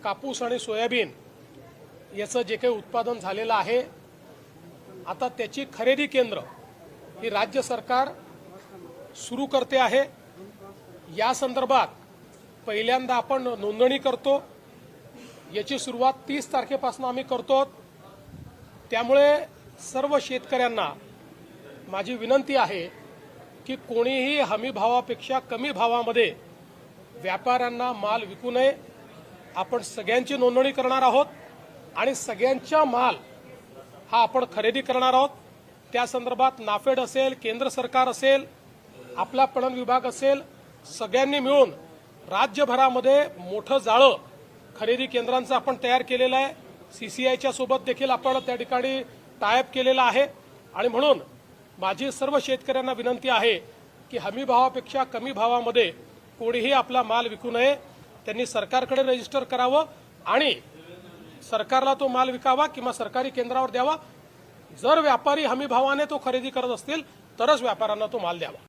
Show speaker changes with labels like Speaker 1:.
Speaker 1: कापूस आणि सोयाबीन याचं जे काही उत्पादन झालेलं आहे, आता त्याची खरेदी केंद्र ही राज्य सरकार सुरू करते आहे। या संदर्भात पहिल्यांदा आपण नोंदणी करतो। याची सुरुवात 30 तारखेपासून आम्ही करतो। त्यामुळे सर्व शेतकऱ्यांना माझी विनंती आहे की कोणीही हमी भावापेक्षा कमी भावामध्ये व्यापाऱ्यांना माल विकू नये। आपण सगळ्यांची नोंदणी करणार आहोत आणि सगळ्यांचा माल हा आपण खरेदी करणार आहोत। त्या संदर्भात नाफेड असेल, केंद्र सरकार असेल, आपला पणन विभाग असेल, सगळ्यांनी मिळून राज्यभरामध्ये मोठं जाळं खरेदी केंद्रांचं आपण तयार केलेलं आहे। सीसीआयच्या सोबत देखील आपण त्या ठिकाणी टायअप केलेला आहे आणि म्हणून माझी सर्व शेतकऱ्यांना विनंती आहे की हमी भावापेक्षा कमी भावामध्ये कोणीही आपला माल विकू नये। त्यांनी सरकारकडे रजिस्टर करावं आणि सरकारला तो माल विकावा किंवा सरकारी केंद्रावर द्यावा। जर व्यापारी हमी भावाने तो खरेदी करत असतील तरच व्यापाऱ्यांना तो माल द्यावा।